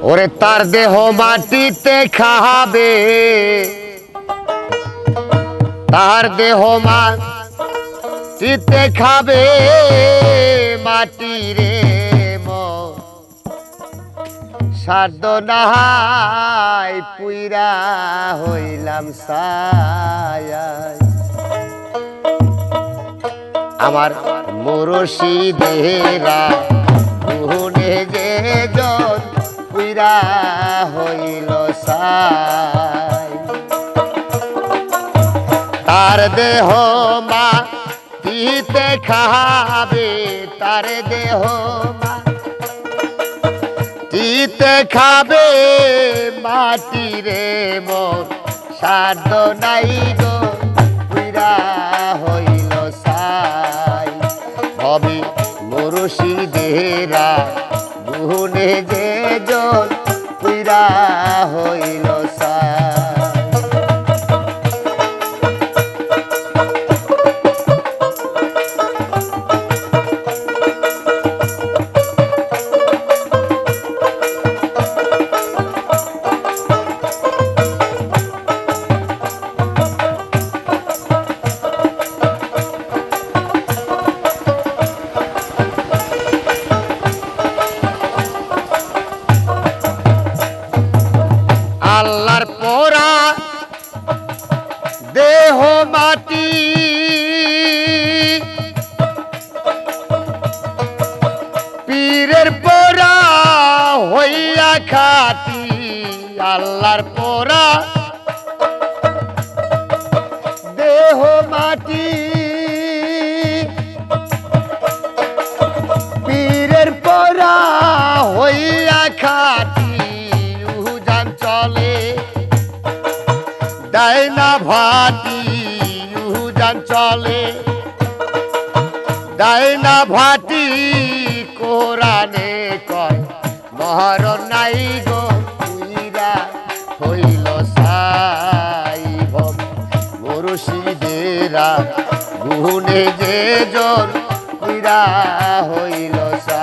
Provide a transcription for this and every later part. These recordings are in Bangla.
ওরে তার দেহ মাটিতে খাবে, তার দেহ মাটিতে খাবে মাটি রে সাধ্য নাহাই পুইরা হইলাম ছায়া। আমার মুর্শিদেরা গুণে যে জন পুইরা হইল ছাই। তার দেহ মাটিতে খাবে, তার দেহ মাটিতে খাবে মাটি রে মন সাধ্য নাই গো পুইরা হইল ছাই। ভবে মুর্শিদেরা গুণে যে জন পুইরা হইল ছাই। আল্লাহর পোড়া দেহ মাটি, পীরের পোড়া হইয়া খাটি। আল্লাহর পোড়া দেহ মাটি, পীরের পোড়া হইয়া খাটি। চলে দেয় না ভাটি, উজান চলে দেয় না ভাটি। কোরআনে কয় মরণ নাই গো পুইরা হইল ছাই। মুর্শিদেরা গুণে যে জন পুইরা হইল ছাই।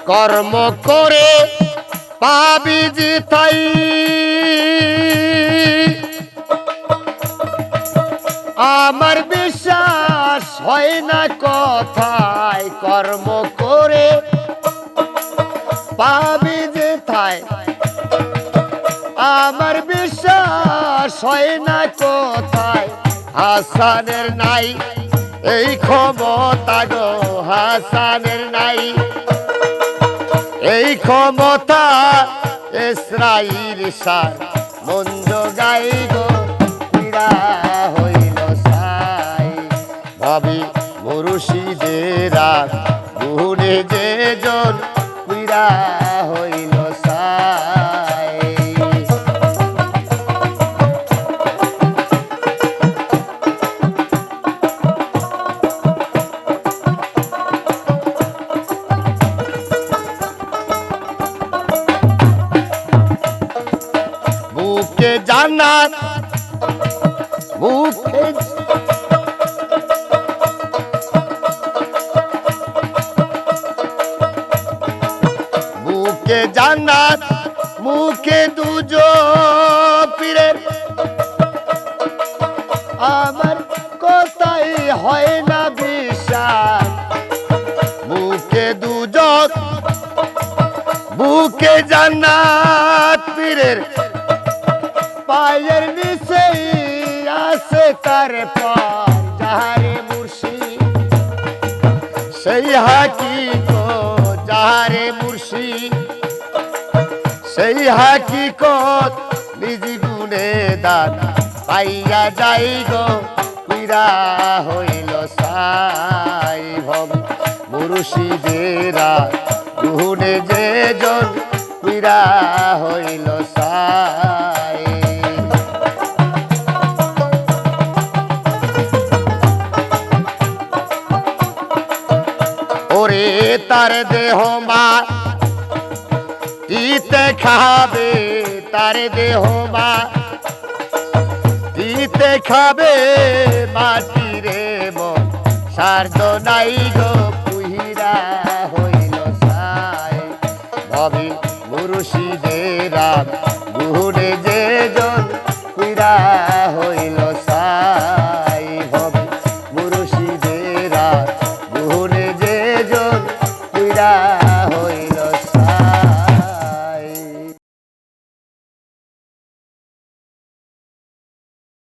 কর্ম করে পাবি জিতাই, আমার বিশ্বাস হয় না কথায়। কর্ম করে পাবি জিতাই, আমার বিশ্বাস হয় না কথায়। হাসানের নাই এই ক্ষমতা গো, হাসানের নাই এই ক্ষমতা। ইসরাইল সার মঞ্জ গাই গো পুইরা হইল ছাই। ভাবি মুর্শিদেরা গুণে যে জন পুইরা হইল ছাই। মুখে জান্নাত মুখে মুখে জান্নাত মুখে দুজন পীরের। আমার কথাই হয় না বিশ্বাস, মুখে দুজন মুখে জান্নাত পীরের। পায়ের নিচে আছে তার পর, যাহারে মুর্শিদ সেই হাকিকত, যাহারে মুর্শিদ সেই হাকিকত। নিজ গুণে দান পাইয়া যাই গো পুইরা হইল ছাই। ভব মুর্শিদেরা গুণে যে জন পুহিরা হইল সাই। ওরে তার দেহ মা ইতে খাবে, তার দেহ মা ইতে খাবে, মাটি রে মন সার্দ নাই গো পুহিরা হইল সাই। ভবি মুর্শিদের